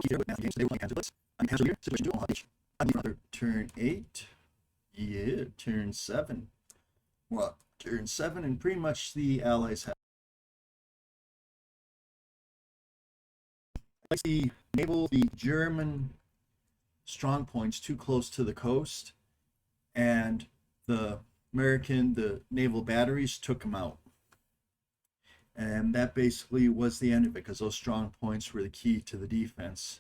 here with Matthew Games. Today we're playing PanzerBlitz. I'm PanzerLeader, situation 2, Omaha Beach. I'm another turn 8. Yeah, turn 7. Well, turn 7, and pretty much the Allies have. Like the naval, the German strong points too close to the coast, and the American, the naval batteries took them out. And that basically was the end of it, because those strong points were the key to the defense.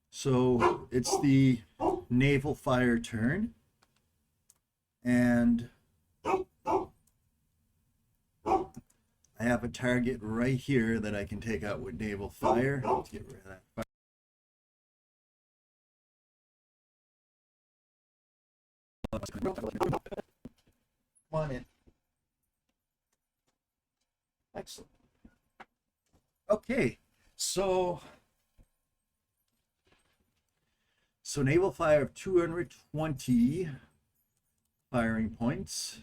So it's the naval fire turn, and I have a target right here that I can take out with naval fire. Let's get rid of that fire. Come on in. Excellent. Okay, so naval fire of 220 firing points.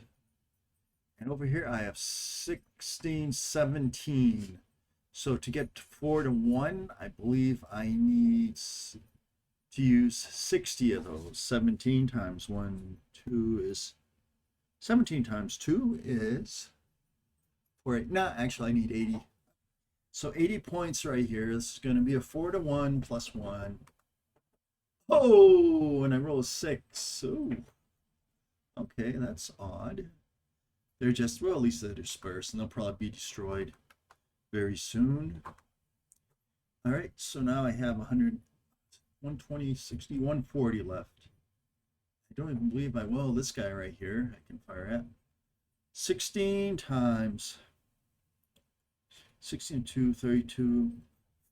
And over here I have 16, 17. So to get 4 to 1, I believe I need to use 60 of those. 17 times 1, 2 is 17 times 2 is 4. No, actually I need 80. So 80 points right here. This is going to be a 4 to 1 plus 1. Oh, and I roll a 6. Ooh. Okay, that's odd. They're just, well, at least they're dispersed, and they'll probably be destroyed very soon. All right, so now I have 100, 120, 60, 140 left. I don't even believe I will. This guy right here, I can fire at. 16 times 16, 2, 32,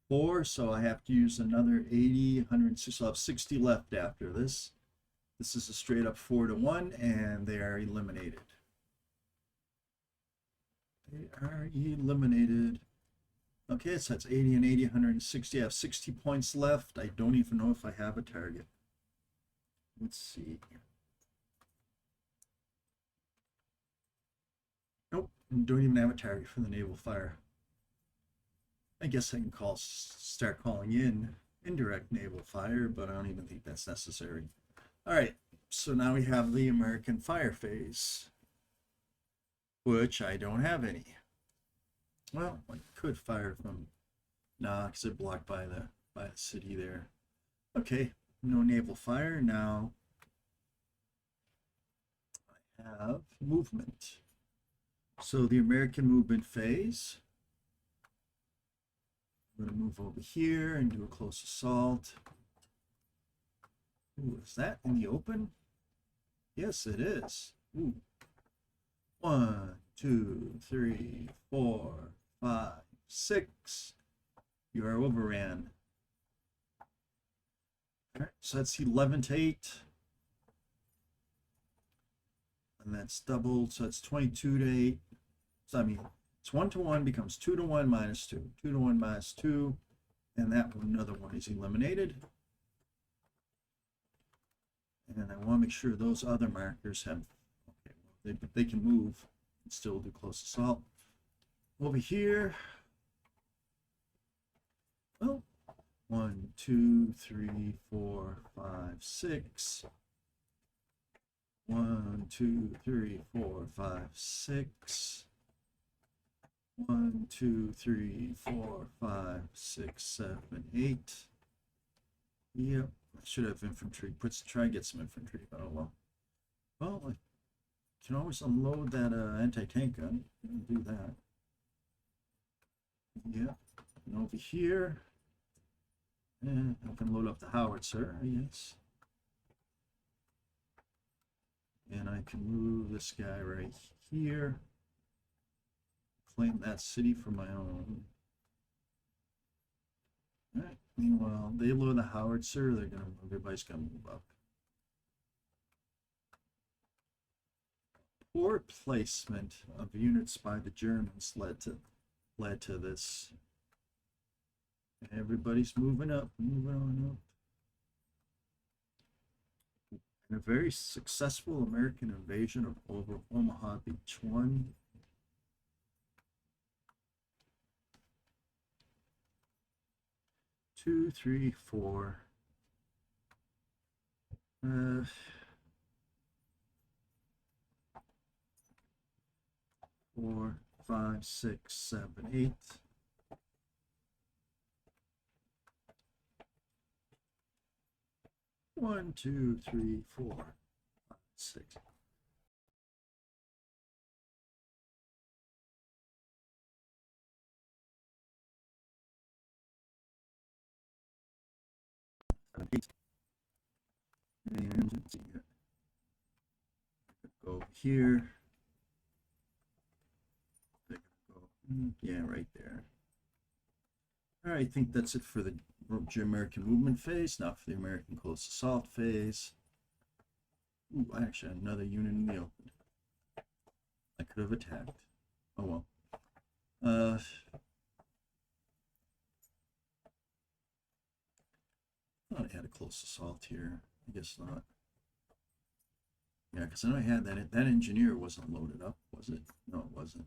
4. So I have to use another 80, 106. I'll have 60 left after this. This is a straight up 4 to 1, and they are eliminated. They are eliminated. Okay, so that's 80 and 80, 160. I have 60 points left. I don't even know if I have a target. Let's see. Nope, don't even have a target for the naval fire. I guess I can start calling in indirect naval fire, but I don't even think that's necessary. All right, so now we have the American fire phase, which I don't have any. Well, I could fire from, nah, because they're blocked by the city there. Okay, no naval fire. Now I have movement. So the American movement phase, I'm going to move over here and do a close assault. Ooh, is that in the open? Yes, it is. Ooh. 1, 2, 3, 4, 5, 6. You are overran. All right, so that's 11 to 8. And that's doubled, so that's 22 to 8. So I mean, it's 1 to 1 becomes 2 to 1 minus 2. 2 to 1 minus 2. And that one, another one is eliminated. And I want to make sure those other markers have, okay, they can move and still do close assault. Over here, well, 1, 2, 3, 4, 5, 6. 1, 2, 3, 4, 5, 6. 1, 2, 3, 4, 5, 6, 7, 8. Yep, I should have infantry. Try and get some infantry, but oh well. Well, I can always unload that anti-tank gun. I'll do that. Yeah, and over here, and I can load up the howitzer, yes. And I can move this guy right here. Claim that city for my own. All right. Meanwhile, they load the howitzer. They're gonna. Everybody's gonna move up. Poor placement of units by the Germans led to this. Everybody's moving up, moving on up. And a very successful American invasion of Omaha Beach 1. 2, 3, 4. 4, 5, 6, 7, 8. One, 2, 3, 4, 5, 6. And let's see, go over here. Yeah, right there. All right, I think that's it for the American movement phase. Now for the American close assault phase. Ooh, I actually had another unit in the open. I could have attacked. Oh well. Thought I had a close assault here. I guess not. Yeah, because I know I had that. That engineer wasn't loaded up, was it? No, it wasn't.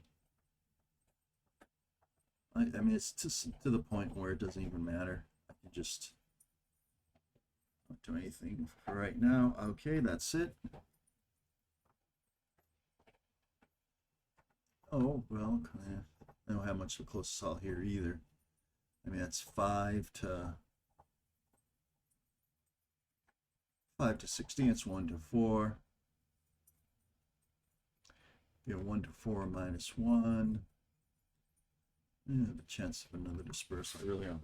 I mean, it's to the point where it doesn't even matter. I can just not do anything for right now. Okay, that's it. Oh, well, I don't have much of a close assault here either. I mean, that's 5 to 16. It's 1 to 4. You have 1 to 4 minus 1. I have a chance of another dispersal. I really have.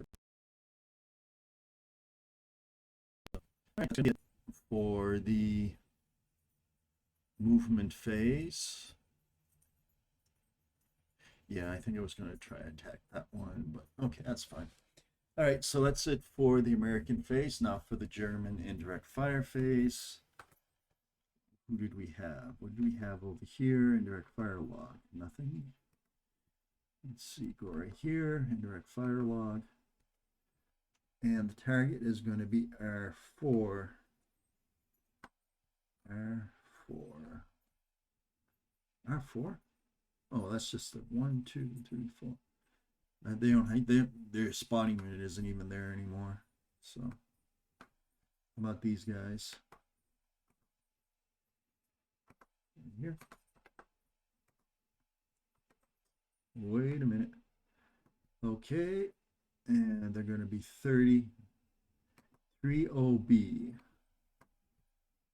That's going to be it for the movement phase. Yeah, I think I was going to try and attack that one, but okay, that's fine. All right, so that's it for the American phase. Now for the German indirect fire phase. Who did we have? What did we have over here? Indirect fire log. Nothing. Let's see, go right here, indirect fire log. And the target is going to be R4. R4. R4? Oh, that's just the 1, 2, 3, 4. They don't. Their spotting unit isn't even there anymore. So, how about these guys? Here. Wait a minute. Okay, and they're going to be 33 OB.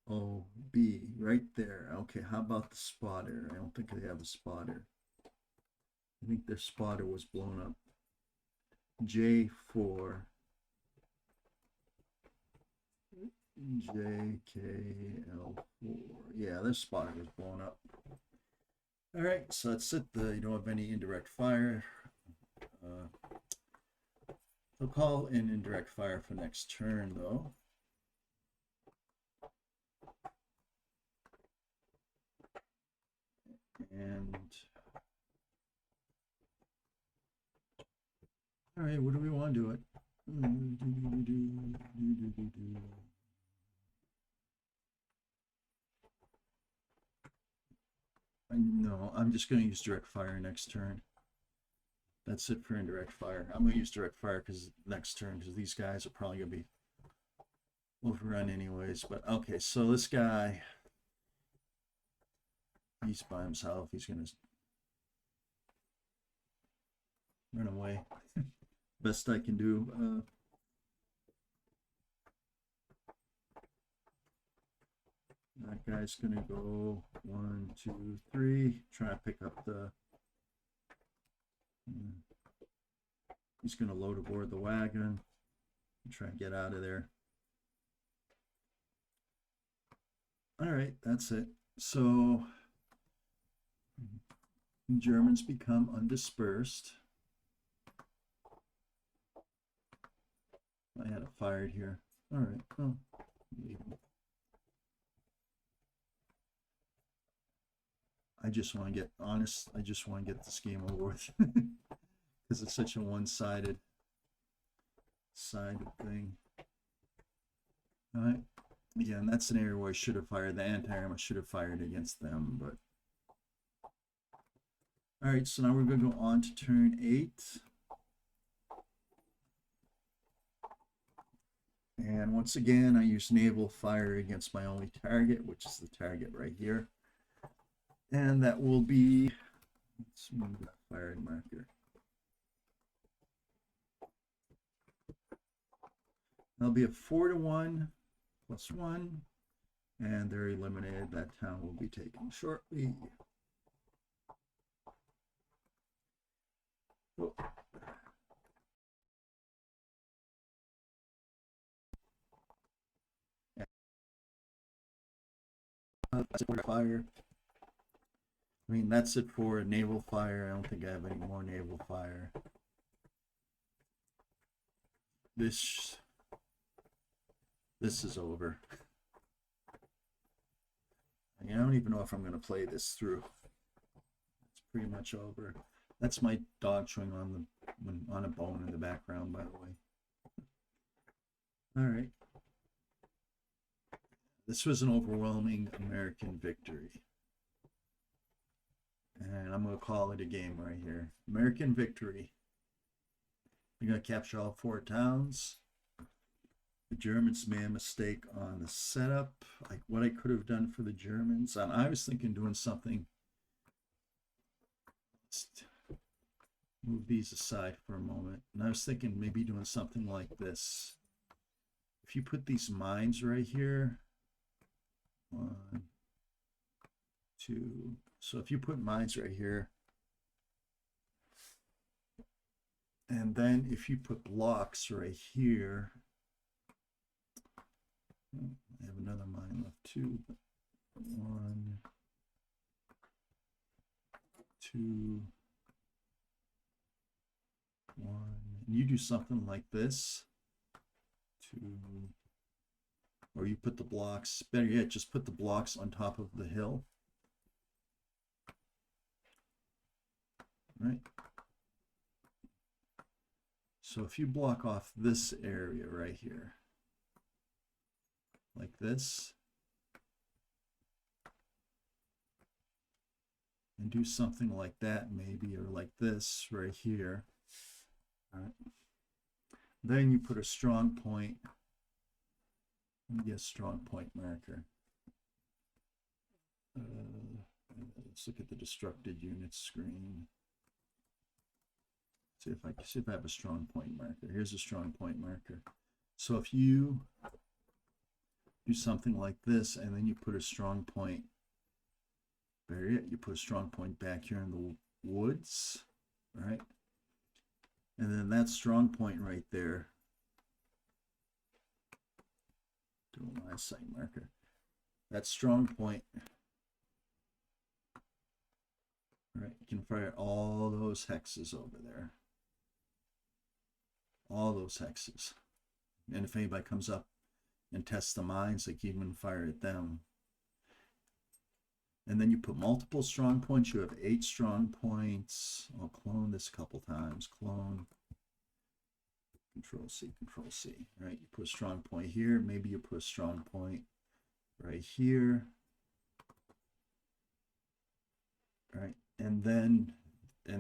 OB, right there. Okay, how about the spotter? I don't think they have a spotter. I think their spotter was blown up. J4. JKL4. Yeah, their spotter was blown up. All right, so that's it. You don't have any indirect fire. They'll call in indirect fire for next turn, though. And all right, what do we want to do it? No, I'm just going to use direct fire next turn. That's it for indirect fire. I'm going to use direct fire because next turn, because these guys are probably going to be overrun anyways. But okay, so this guy, he's by himself. He's going to run away. Best I can do. That guy's going to go 1, 2, 3. Try to pick up the... He's going to load aboard the wagon and try and get out of there. All right, that's it. So Germans become undispersed. I had it fired here. All right. Oh, leave him. I just want to get honest. I just want to get this game over with because it's such a one-sided thing. All right. Yeah, and that's an area where I should have fired the anti-arm. I should have fired against them, but all right. So now we're going to go on to turn 8. And once again, I use naval fire against my only target, which is the target right here. And that will be, let's move that firing marker. That'll be a 4-1 plus 1. And they're eliminated. That town will be taken shortly. Oh. Fire. I mean, that's it for naval fire. I don't think I have any more naval fire. This is over. I don't even know if I'm going to play this through. It's pretty much over. That's my dog chewing on a bone in the background, by the way. All right. This was an overwhelming American victory. And I'm going to call it a game right here. American victory. We're going to capture all 4 towns. The Germans made a mistake on the setup. Like what I could have done for the Germans. I was thinking doing something. Let's move these aside for a moment. And I was thinking maybe doing something like this. If you put these mines right here. 1, 2. So if you put mines right here. And then if you put blocks right here. I have another mine left too. 1, 2, 1. And you do something like this. 2. Or you put the blocks, better yet, just put the blocks on top of the hill. Right? So if you block off this area right here, like this, and do something like that maybe, or like this right here. All right. Then you put a strong point. Let me get a strong point marker. Let's look at the destructed units screen. See if I have a strong point marker. Here's a strong point marker. So if you do something like this, and then you put a strong point, bury it, you put a strong point back here in the woods, right? And then that strong point right there, do a line sight marker. That strong point, right? You can fire all those hexes over there. All those hexes. And if anybody comes up and tests the mines, they can even fire at them. And then you put multiple strong points. You have 8 strong points. I'll clone this a couple times. Clone. Control C, Control C. All right, you put a strong point here. Maybe you put a strong point right here. All right, and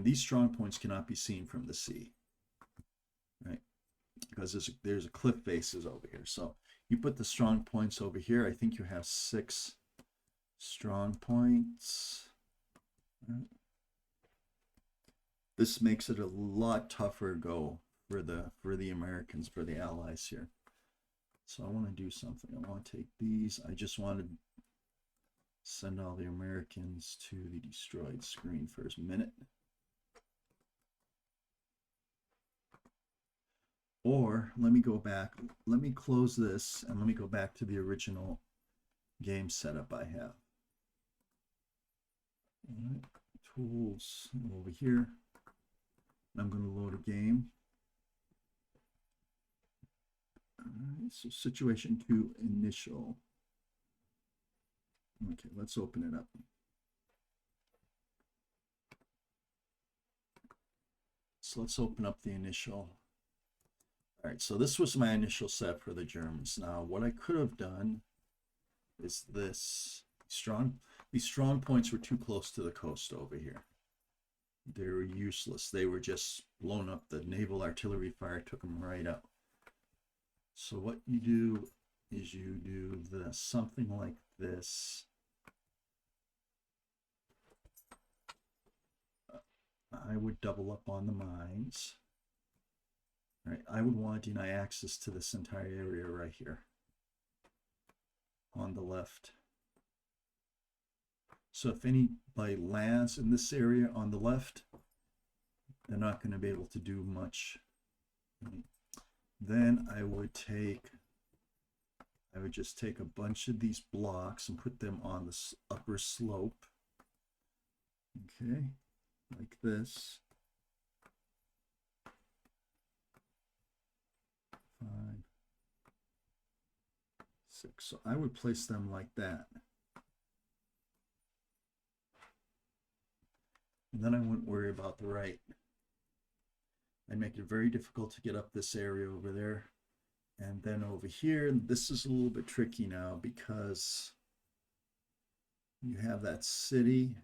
these strong points cannot be seen from the sea, right? Because there's a cliff faces over here. So you put the strong points over here. I think you have 6 strong points. Right. This makes it a lot tougher go for the Americans, for the Allies here. So I want to do something. I want to take these. I just want to send all the Americans to the destroyed screen for a minute. Or let me go back. Let me close this and let me go back to the original game setup I have. All right, tools over here. I'm going to load a game. All right, so situation 2 initial. Okay, let's open it up. So let's open up the initial. All right, so this was my initial set for the Germans. Now, what I could have done is this. These strong points were too close to the coast over here. They were useless. They were just blown up. The naval artillery fire took them right out. So what you do is you do this, something like this. I would double up on the mines. All right, I would want to deny access to this entire area right here on the left. So if anybody lands in this area on the left, they're not going to be able to do much. Then I would just take a bunch of these blocks and put them on the upper slope. Okay, like this. 5, 6. So I would place them like that. And then I wouldn't worry about the right. I'd make it very difficult to get up this area over there. And then over here, this is a little bit tricky now because you have that city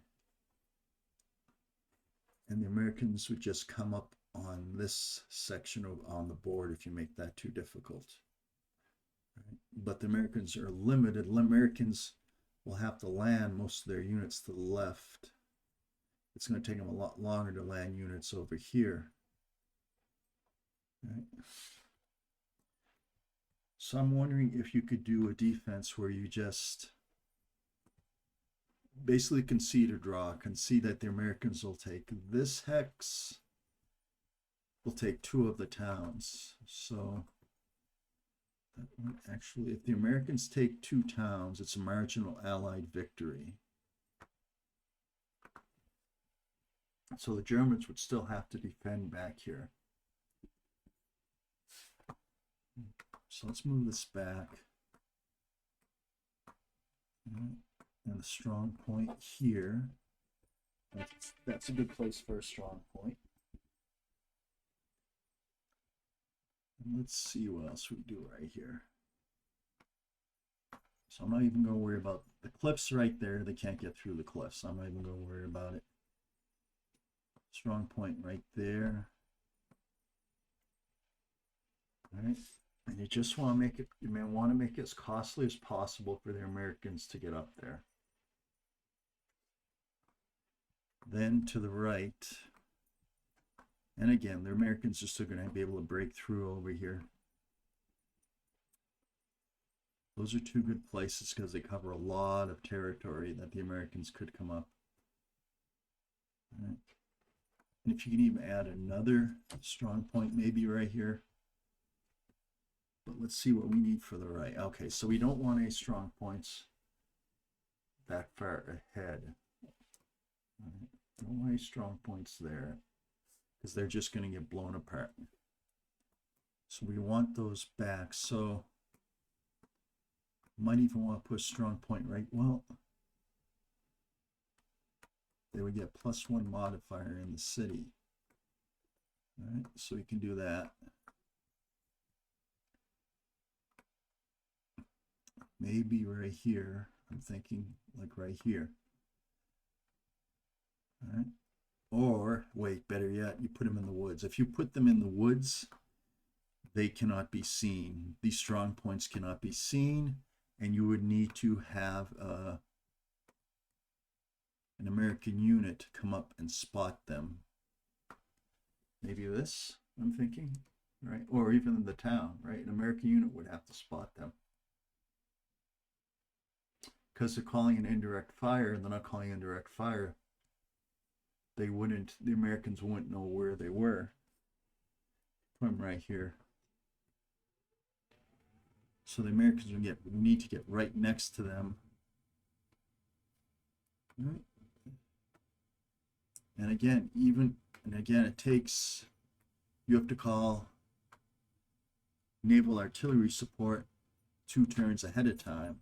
and the Americans would just come up on this section on the board if you make that too difficult. Right? But the Americans are limited. Americans will have to land most of their units to the left. It's going to take them a lot longer to land units over here. Right? So I'm wondering if you could do a defense where you just basically concede or draw, concede that the Americans will take this hex, will take 2 of the towns. So that one actually, if the Americans take 2 towns, it's a marginal Allied victory. So the Germans would still have to defend back here. So let's move this back. And a strong point here. That's a good place for a strong point. And let's see what else we do right here. So I'm not even going to worry about the cliffs right there. They can't get through the cliffs. I'm not even going to worry about it. Strong point right there. All right. And you just want to make it, you may want to make it as costly as possible for the Americans to get up there. Then to the right, and again, the Americans are still going to be able to break through over here. Those are 2 good places because they cover a lot of territory that the Americans could come up. All right. And if you can even add another strong point, maybe right here. But let's see what we need for the right. Okay, so we don't want any strong points that far ahead. Right. Don't want any strong points there because they're just going to get blown apart. So we want those back. So might even want to put a strong point right. Well, they would get +1 modifier in the city. All right, so we can do that. Maybe right here, I'm thinking like right here. All right. Or wait, better yet, you put them in the woods. If you put them in the woods, they cannot be seen. These strong points cannot be seen, and you would need to have an American unit come up and spot them. Maybe this, I'm thinking, right? Or even in the town, right? An American unit would have to spot them. Because they're calling an indirect fire, and they're not calling indirect fire, they wouldn't, the Americans wouldn't know where they were. Put them right here. So the Americans would need to get right next to them. Right. And again, it takes, you have to call naval artillery support 2 turns ahead of time.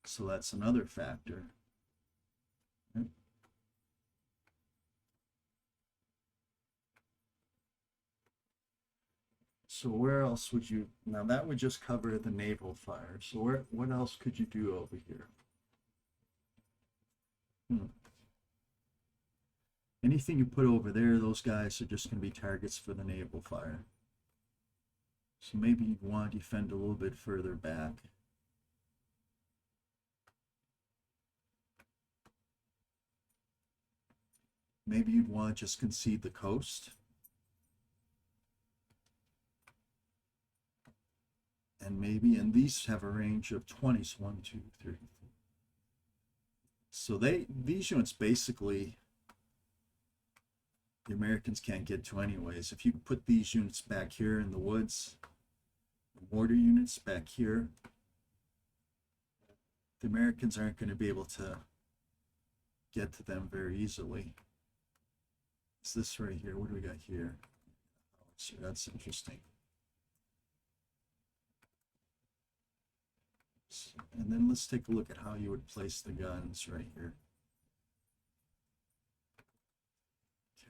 So that's another factor. Right. So where else would you, now that would just cover the naval fire. So what else could you do over here? Anything you put over there, those guys are just going to be targets for the naval fire. So maybe you'd want to defend a little bit further back. Maybe you'd want to just concede the coast. And maybe, and these have a range of 20, so 1, 2, 3, 4. So these units basically, the Americans can't get to anyways. If you put these units back here in the woods, the mortar units back here, the Americans aren't going to be able to get to them very easily. It's this right here. What do we got here? Oh, so that's interesting. And then let's take a look at how you would place the guns right here.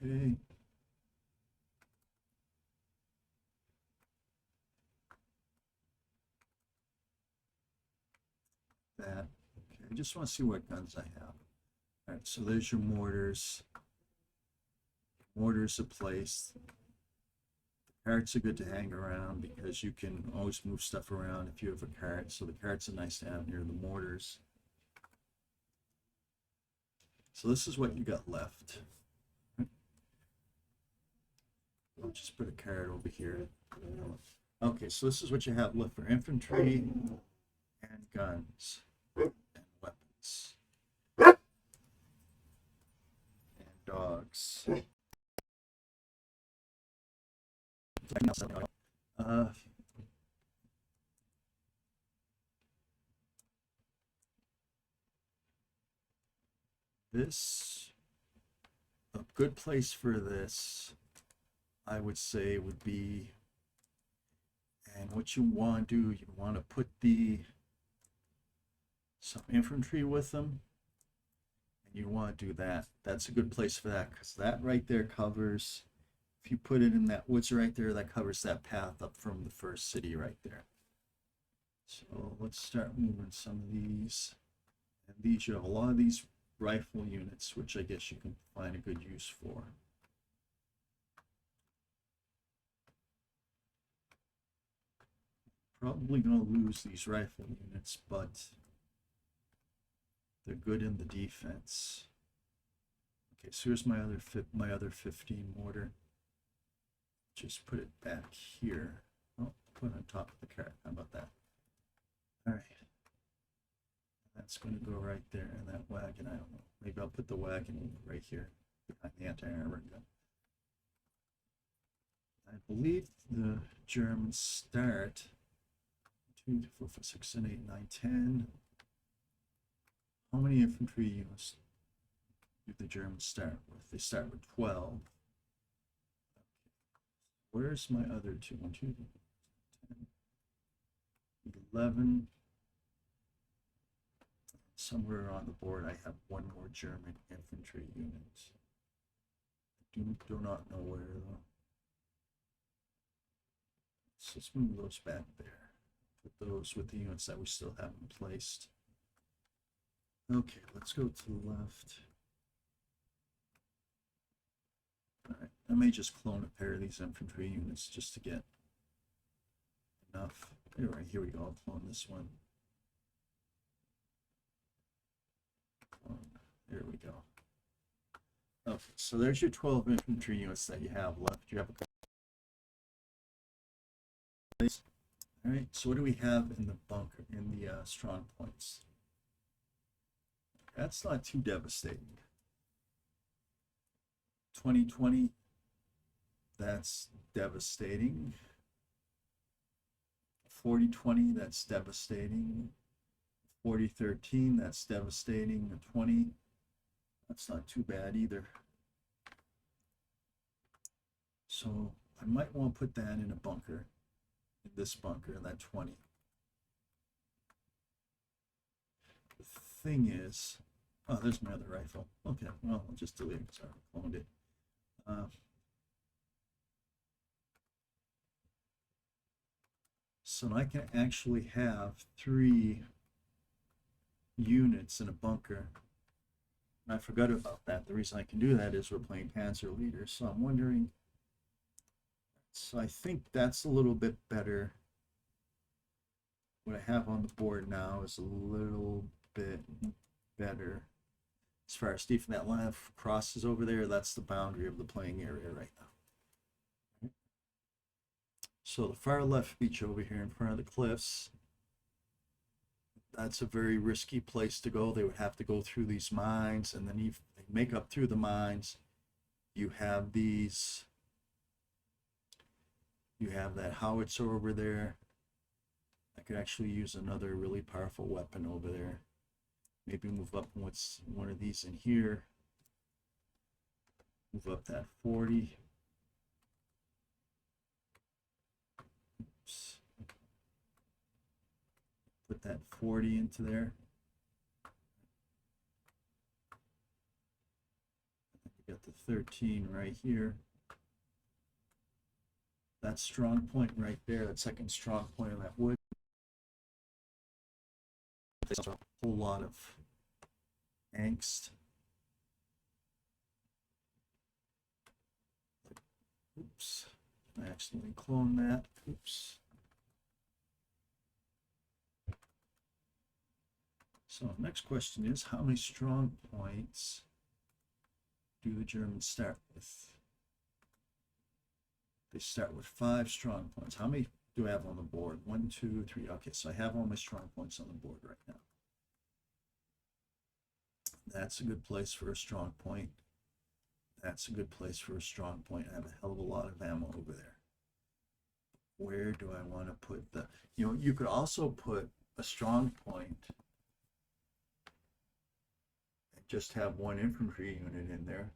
Okay. That. Okay. I just want to see what guns I have. All right. So there's your mortars. Mortars are placed. Carts are good to hang around because you can always move stuff around if you have a cart. So the carts are nice to have near the mortars. So this is what you got left. I'll just put a cart over here. Okay, so this is what you have left for infantry and guns and weapons and dogs. This, a good place for this, I would say, would be, and what you want to do, you want to put some infantry with them, and you want to do that. That's a good place for that, because that right there covers, if you put it in that woods right there, that covers that path up from the first city right there. So let's start moving some of these. And these, you have a lot of these rifle units, which I guess you can find a good use for. Probably going to lose these rifle units, but they're good in the defense. Okay, so here's my other 15 mortar. Just put it back here. Oh, put it on top of the cart. How about that? All right. That's going to go right there. And that wagon, I don't know. Maybe I'll put the wagon right here behind the anti-armor gun. I believe the Germans start 2, 4, 5, 6, 7, 8, 9, 10. How many infantry units do the Germans start with? They start with 12. Where's my other two? 1, 2, 10, 11. Somewhere on the board, I have one more German infantry unit. I do not know where though. So let's move those back there. Put those with the units that we still haven't placed. Okay, let's go to the left. All right, I may just clone a pair of these infantry units just to get enough. Anyway, here we go. I'll clone this one. There we go. Okay, so there's your 12 infantry units that you have left. You have a place. All right, so what do we have in the bunker, in the strong points? That's not too devastating. 2020, that's devastating. 4020, that's devastating. 4013, that's devastating. The 20, that's not too bad either. So I might want to put that in a bunker, in this bunker, that 20. The thing is, oh, there's my other rifle. Okay, well, I'll just delete it because I cloned it. So I can actually have 3 units in a bunker. I forgot about that. The reason I can do that is we're playing PanzerLeader. So I'm wondering, So I think that's a little bit better. What I have on the board now is a little bit better. As far as Steve, that line of crosses over there, that's the boundary of the playing area right now. So the far left beach over here in front of the cliffs, that's a very risky place to go. They would have to go through these mines, and then you make up through the mines. You have these, you have that howitzer over there. I could actually use another really powerful weapon over there. Maybe move up what's one of these in here. Move up that 40. Oops. Put that 40 into there. You got the 13 right here. That strong point right there, that second strong point on that wood. There's a whole lot of angst. Oops, I accidentally cloned that. Oops. So next question is, how many strong points do the Germans start with? They start with 5 strong points. How many do I have on the board? 1, 2, 3. Okay, so I have all my strong points on the board right now. That's a good place for a strong point. That's a good place for a strong point. I have a hell of a lot of ammo over there. Where do I want to put the, you could also put a strong point and just have 1 infantry unit in there.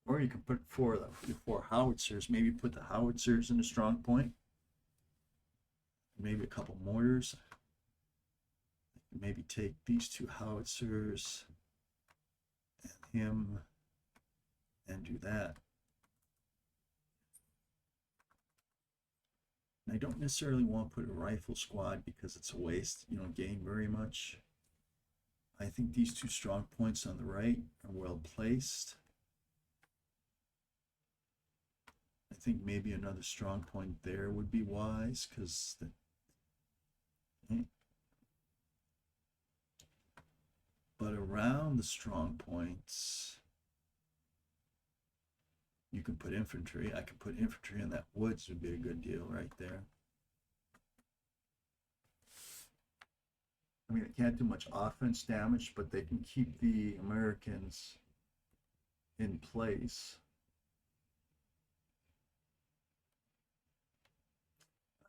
Or you can put 4 howitzers, maybe put the howitzers in a strong point. Maybe a couple mortars. Maybe take these 2 howitzers and him and do that. And I don't necessarily want to put a rifle squad because it's a waste. You don't gain very much. I think these 2 strong points on the right are well placed. I think maybe another strong point there would be wise because but around the strong points, you can put infantry. I could put infantry in that woods, would be a good deal right there. I mean, it can't do much offense damage, but they can keep the Americans in place.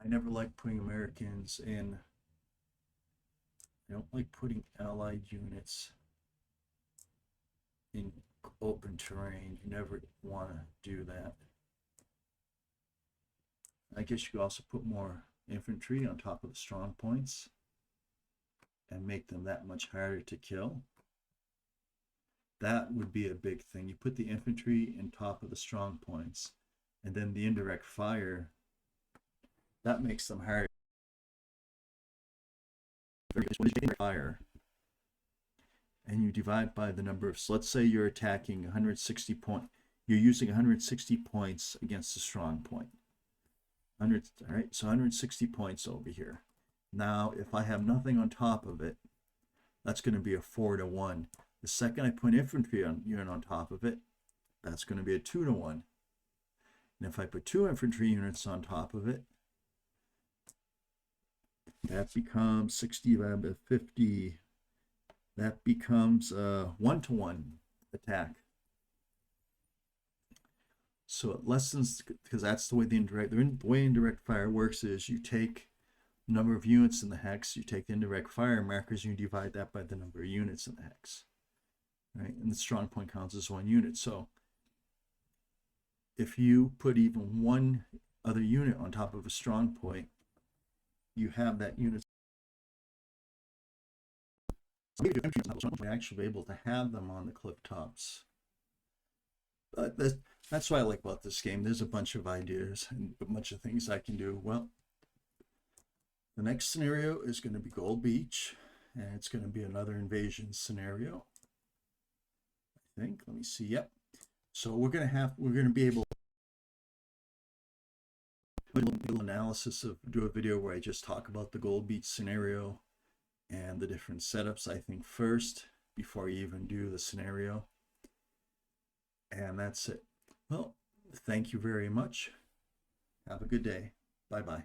I never like putting Americans in. I don't like putting allied units in open terrain. You never want to do that. I guess you could also put more infantry on top of the strong points and make them that much harder to kill. That would be a big thing. You put the infantry in top of the strong points, and then the indirect fire, that makes them hard. Fire, and you divide by the number of, so let's say you're attacking 160 points. You're using 160 points against a strong point. 100, all right, so 160 points over here. Now, if I have nothing on top of it, that's going to be a 4-to-1. The second I put infantry unit on top of it, that's going to be a 2-to-1. And if I put 2 infantry units on top of it, that becomes 60 divided by 50. That becomes a 1-to-1 attack. So it lessens, because that's the way the way indirect fire works is you take the number of units in the hex, you take the indirect fire markers, and you divide that by the number of units in the hex. Right? And the strong point counts as 1 unit. So if you put even 1 other unit on top of a strong point, you have that unit. We're actually able to have them on the cliff tops. But that's what I like about this game. There's a bunch of ideas and a bunch of things I can do. Well, the next scenario is going to be Gold Beach, and it's going to be another invasion scenario. I think. Let me see. Yep. So we're gonna be able to do a little analysis do a video where I just talk about the Gold Beach scenario and the different setups, I think, first, before you even do the scenario. And that's it. Well, thank you very much. Have a good day. Bye-bye.